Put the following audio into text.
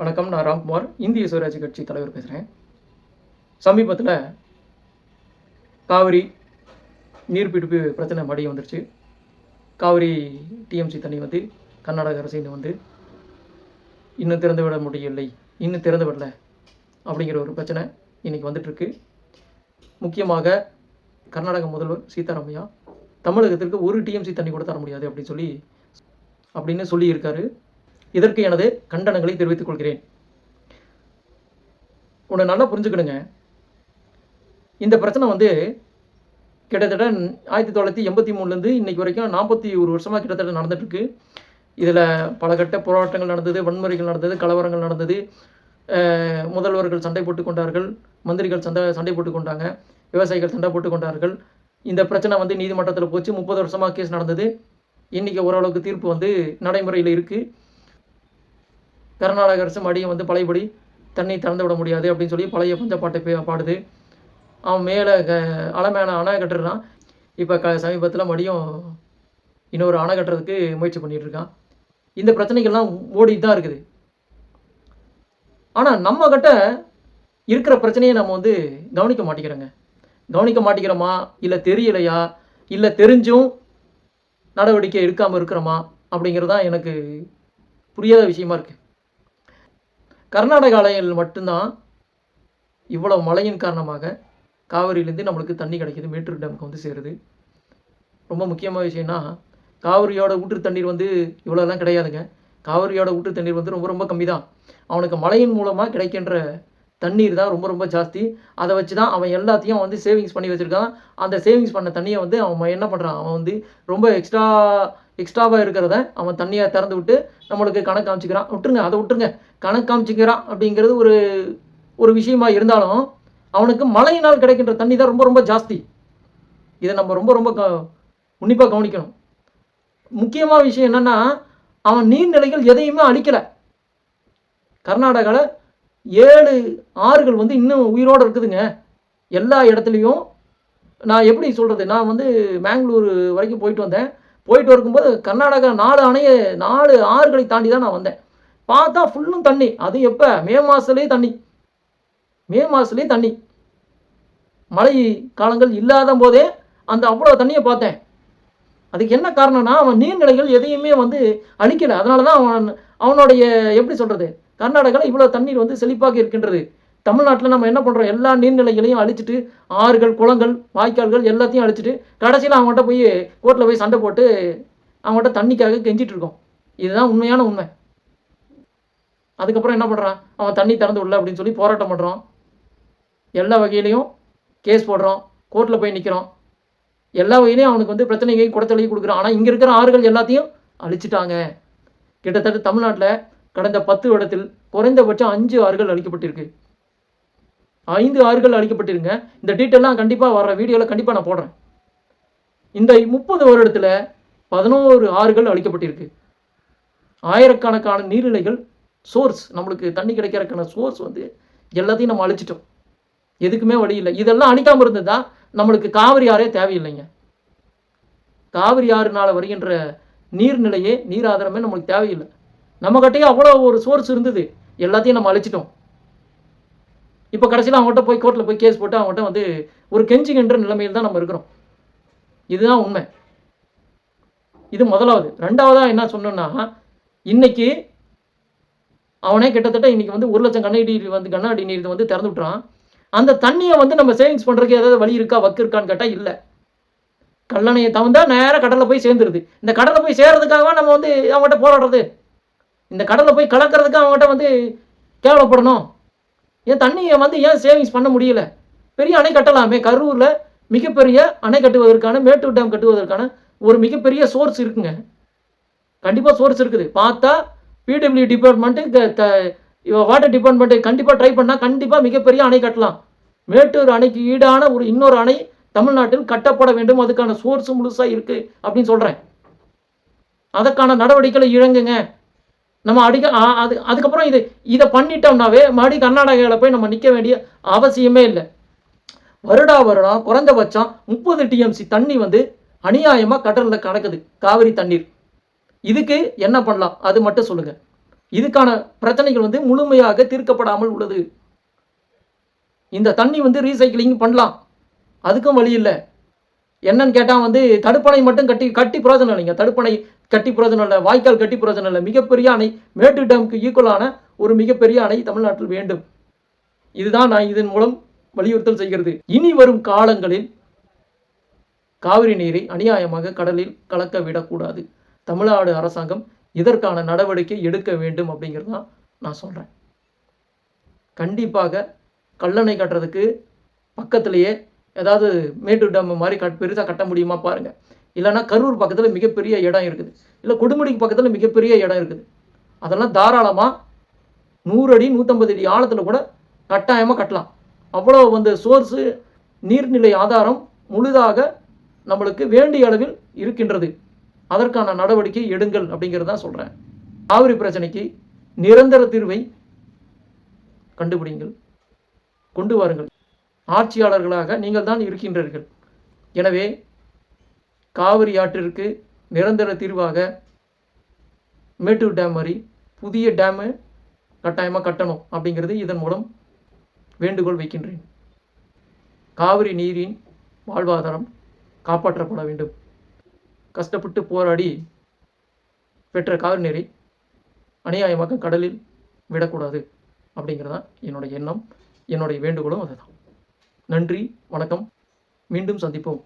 வணக்கம். நான் ராம்குமார், இந்திய சுயராஜ்ய கட்சி தலைவர் பேசுகிறேன். சமீபத்தில் காவிரி நீர்பிடிப்பு பிரச்சனை மறுபடியும் வந்துருச்சு. காவிரி டிஎம்சி தண்ணி வந்து கர்நாடக அரசு இன்னும் திறந்து விட முடியவில்லை, இன்னும் திறந்து விடலை அப்படிங்கிற ஒரு பிரச்சனை இன்றைக்கி வந்துட்டுருக்கு. முக்கியமாக கர்நாடக முதல்வர் சீதாராமையா தமிழகத்திற்கு ஒரு டிஎம்சி தண்ணி கூட தர முடியாது அப்படின்னு சொல்லியிருக்காரு. இதற்கு எனது கண்டனங்களை தெரிவித்துக் கொள்கிறேன். ஒன்று நல்லா புரிஞ்சுக்கணுங்க. இந்த பிரச்சனை வந்து கிட்டத்தட்ட 1983 இன்னைக்கு வரைக்கும் 41 வருஷமாக கிட்டத்தட்ட நடந்துட்டுருக்கு. இதில் பல கட்ட போராட்டங்கள் நடந்தது, வன்முறைகள் நடந்தது, கலவரங்கள் நடந்தது, முதல்வர்கள் சண்டை போட்டு கொண்டார்கள், மந்திரிகள் சண்டை போட்டு கொண்டாங்க, விவசாயிகள் சண்டை போட்டு கொண்டார்கள். இந்த பிரச்சனை வந்து நீதிமன்றத்தில் போச்சு. 30 வருஷமாக கேஸ் நடந்தது. இன்றைக்கி ஓரளவுக்கு தீர்ப்பு வந்து நடைமுறையில் இருக்குது. கர்நாடக அரசு மடியை வந்து பழையபடி தண்ணி திறந்து விட முடியாது அப்படின்னு சொல்லி பழைய பஞ்சப்பாட்டை பாடுது. அவன் மேலே அணை கட்டுறான். இப்போ சமீபத்தில் மடியும் இன்னொரு அணை கட்டுறதுக்கு முயற்சி பண்ணிகிட்டு இருக்கான். இந்த பிரச்சனைகள்லாம் ஓடிட்டு தான் இருக்குது. ஆனால் நம்ம கிட்ட இருக்கிற பிரச்சனையை நம்ம வந்து கவனிக்க மாட்டேங்கிறோமா, இல்லை தெரியலையா, இல்லை தெரிஞ்சும் நடவடிக்கை எடுக்காமல் இருக்கிறோமா அப்படிங்கிறது தான் எனக்கு புரியாத விஷயமா இருக்குது. கர்நாடக அலையில் மட்டும்தான் இவ்வளோ மழையின் காரணமாக காவிரியிலேருந்து நம்மளுக்கு தண்ணி கிடைக்கிது, மேட்டூர் டேமுக்கு வந்து சேருது. ரொம்ப முக்கியமான விஷயம்னா, காவிரியோட ஊற்று தண்ணீர் வந்து இவ்வளோலாம் கிடையாதுங்க. காவிரியோட ஊற்று தண்ணீர் வந்து ரொம்ப ரொம்ப கம்மி தான். அவனுக்கு மழையின் மூலமாக கிடைக்கின்ற தண்ணீர் தான் ரொம்ப ரொம்ப ஜாஸ்தி. அதை வச்சு தான் அவன் எல்லாத்தையும் வந்து சேவிங்ஸ் பண்ணி வச்சுருக்கான். அந்த சேவிங்ஸ் பண்ண தண்ணியை வந்து அவன் என்ன பண்ணுறான், அவன் வந்து ரொம்ப எக்ஸ்ட்ராவாக இருக்கிறத அவன் தண்ணியை திறந்து விட்டு நம்மளுக்கு கணக்கு காமிச்சிக்கிறான். விட்டுருங்க கணக்கு காமிச்சிக்கிறான் அப்படிங்கிறது ஒரு விஷயமா இருந்தாலும், அவனுக்கு மழையினால் கிடைக்கின்ற தண்ணி தான் ரொம்ப ரொம்ப ஜாஸ்தி. இதை நம்ம ரொம்ப ரொம்ப உன்னிப்பாக கவனிக்கணும். முக்கியமான விஷயம் என்னென்னா, அவன் நீர்நிலைகள் எதையுமே அழிக்கலை. கர்நாடகாவில் 7 ஆறுகள் வந்து இன்னும் உயிரோடு இருக்குதுங்க. எல்லா இடத்துலையும். நான் எப்படி சொல்கிறது, நான் வந்து மேங்களூர் வரைக்கும் போயிட்டு வரும்போது கர்நாடகா 4 ஆறுகளை தாண்டி தான் நான் வந்தேன். பார்த்தா ஃபுல்லும் தண்ணி. அது எப்போ? மே மாதத்துலேயே தண்ணி. மழை காலங்கள் இல்லாத போதே அந்த அவ்வளோ தண்ணியை பார்த்தேன். அதுக்கு என்ன காரணம்னா, அவன் நீர்நிலைகள் எதையுமே வந்து அழிக்கலை. அதனால தான் அவனுடைய எப்படி சொல்கிறது, கர்நாடகாவில் இவ்வளோ தண்ணீர் வந்து செழிப்பாக இருக்கின்றது. தமிழ்நாட்டில் நம்ம என்ன பண்ணுறோம், எல்லா நீர்நிலைகளையும் அழிச்சிட்டு, ஆறுகள், குளங்கள், வாய்க்கால்கள் எல்லாத்தையும் அழிச்சிட்டு, கடைசியில் அவங்ககிட்ட போய் கோர்ட்டில் போய் சண்டை போட்டு அவங்ககிட்ட தண்ணிக்காக கெஞ்சிட்டு இருக்கோம். இதுதான் உண்மையான உண்மை. அதுக்கப்புறம் என்ன பண்ணுறான், அவன் தண்ணி திறந்து விடல அப்படின்னு சொல்லி போராட்டம் பண்ணுறான். எல்லா வகையிலையும் கேஸ் போடுறோம், கோர்ட்டில் போய் நிற்கிறோம். எல்லா வகையிலையும் அவனுக்கு வந்து பிரச்சனையை குடத்தொலையை கொடுக்குறான். ஆனால் இங்கே இருக்கிற ஆறுகள் எல்லாத்தையும் அழிச்சிட்டாங்க. கிட்டத்தட்ட தமிழ்நாட்டில் கடந்த 10 வருடத்தில் குறைந்தபட்சம் 5 ஆறுகள் அழிக்கப்பட்டிருக்கு. 5 ஆறுகள் அழிக்கப்பட்டிருங்க. இந்த டீட்டெயிலாம் கண்டிப்பாக வர வீடியோவில் கண்டிப்பாக நான் போடுறேன். இந்த 30 வருடத்தில் 11 ஆறுகள் அழிக்கப்பட்டிருக்கு. ஆயிரக்கணக்கான நீர்நிலைகள் சோர்ஸ், நம்மளுக்கு தண்ணி கிடைக்கிறதுக்கான சோர்ஸ் வந்து எல்லாத்தையும் நம்ம அழிச்சிட்டோம். எதுக்குமே வழி இல்லை. இதெல்லாம் அழிக்காமல் இருந்தது தான் நம்மளுக்கு காவிரி ஆறே தேவையில்லைங்க. காவிரி ஆறுனால வருகின்ற நீர்நிலையே, நீர் ஆதாரமே நம்மளுக்கு தேவையில்லை. நம்மகிட்டயே அவ்வளோ ஒரு சோர்ஸ் இருந்தது, எல்லாத்தையும் நம்ம அழிச்சிட்டோம். இப்போ கடைசியில் அவங்ககிட்ட போய் கோர்ட்டில் போய் கேஸ் போட்டு அவங்ககிட்ட வந்து ஒரு கெஞ்சுகின்ற நிலைமையில் தான் நம்ம இருக்கிறோம். இதுதான் உண்மை. இது முதலாவது. ரெண்டாவதாக என்ன சொன்னோன்னா, இன்னைக்கு அவனே கிட்டத்தட்ட இன்னைக்கு வந்து 1 லட்சம் கன அடி நீர் வந்து திறந்து விட்டுறான். அந்த தண்ணியை வந்து நம்ம சேவிங்ஸ் பண்ணுறதுக்கு ஏதாவது வழி இருக்கா, வக்கு இருக்கான்னு கேட்டால் இல்லை. கல்லணையை தவிர்த்தா நேராக கடலில் போய் சேர்ந்துருது. இந்த கடலில் போய் சேர்றதுக்காக நம்ம வந்து அவங்ககிட்ட போராடுறது, இந்த கடலில் போய் கலக்கிறதுக்கு அவங்ககிட்ட வந்து கேவலப்படணும். தண்ணியை வந்து ஏன் சேவிங்ஸ் பண்ண முடியல? பெரிய அணை கட்டலாமே. கரூரில் மிகப்பெரிய அணை கட்டுவதற்கான, மேட்டூர் டேம் கட்டுவதற்கான ஒரு மிகப்பெரிய சோர்ஸ் இருக்குங்க. கண்டிப்பாக சோர்ஸ் இருக்குது. பார்த்தா பிடபிள்யூ டிபார்ட்மெண்ட்டு, வாட்டர் டிபார்ட்மெண்ட்டு கண்டிப்பாக ட்ரை பண்ணால் கண்டிப்பாக மிகப்பெரிய அணை கட்டலாம். மேட்டூர் அணைக்கு ஈடான இன்னொரு அணை தமிழ்நாட்டில் கட்டப்பட வேண்டும். அதுக்கான சோர்ஸ் முழுசாக இருக்குது அப்படின்னு சொல்கிறேன். அதற்கான நடவடிக்கைகளை இழங்குங்க. நம்ம அதுக்கப்புறம் இதை பண்ணிட்டோம்னாவே மறுபடியும் கர்நாடகாவில் போய் நம்ம நிற்க வேண்டிய அவசியமே இல்லை. வருடம் குறைந்தபட்சம் 30 டிஎம்சி தண்ணி வந்து அநியாயமாக கடலில் கலக்குது, காவிரி தண்ணீர். இதுக்கு என்ன பண்ணலாம், அது மட்டும் சொல்லுங்கள். இதுக்கான பிரச்சனைகள் வந்து முழுமையாக தீர்க்கப்படாமல் உள்ளது. இந்த தண்ணி வந்து ரீசைக்கிளிங் பண்ணலாம், அதுக்கும் வழி இல்லை. என்னன்னு கேட்டால் வந்து தடுப்பணை மட்டும் கட்டி பிரயோஜனம் இல்லைங்க. தடுப்பணை கட்டி பிரயோஜனம் இல்லை, வாய்க்கால் கட்டி பிரயோஜனம் இல்லை. மிகப்பெரிய அணை, மேட்டூர் டேமுக்கு ஈக்குவலான ஒரு மிகப்பெரிய அணை தமிழ்நாட்டில் வேண்டும். இதுதான் நான் இதன் மூலம் வலியுறுத்தல் செய்கிறது. இனி வரும் காலங்களில் காவிரி நீரை அநியாயமாக கடலில் கலக்க விடக்கூடாது. தமிழ்நாடு அரசாங்கம் இதற்கான நடவடிக்கை எடுக்க வேண்டும் அப்படிங்கிறது தான் நான் சொல்கிறேன். கண்டிப்பாக கல்லணை கட்டுறதுக்கு பக்கத்திலேயே ஏதாவது மேட்டூர் டேம் மாதிரி பெருசாக கட்ட முடியுமா பாருங்கள். இல்லைன்னா கரூர் பக்கத்தில் மிகப்பெரிய இடம் இருக்குது, இல்லை கொடுமுடிக்கு பக்கத்தில் மிகப்பெரிய இடம் இருக்குது. அதெல்லாம் தாராளமாக 100 அடி 150 அடி ஆழத்தில் கூட கட்டாயமாக கட்டலாம். அவ்வளோ வந்து சோர்ஸு நீர்நிலை ஆதாரம் முழுதாக நம்மளுக்கு வேண்டிய அளவில் இருக்கின்றது. அதற்கான நடவடிக்கை எடுங்கள் அப்படிங்கிறது தான் சொல்கிறேன். காவிரி பிரச்சனைக்கு நிரந்தர தீர்வை கண்டுபிடிங்கள், கொண்டு வாருங்கள். ஆட்சியாளர்களாக நீங்கள் தான் இருக்கின்றீர்கள். எனவே காவிரி ஆற்றிற்கு நிரந்தர தீர்வாக மேட்டூர் டேம் மாதிரி புதிய டேமு கட்டாயமாக கட்டணும் அப்படிங்கிறது இதன் மூலம் வேண்டுகோள் வைக்கின்றேன். காவிரி நீரின் வாழ்வாதாரம் காப்பாற்றப்பட வேண்டும். கஷ்டப்பட்டு போராடி பெற்ற காவிரி நீரை அநியாயமாக கடலில் விடக்கூடாது அப்படிங்கிறதான் என்னுடைய எண்ணம், என்னுடைய வேண்டுகோளும் அதுதான். நன்றி, வணக்கம். மீண்டும் சந்திப்போம்.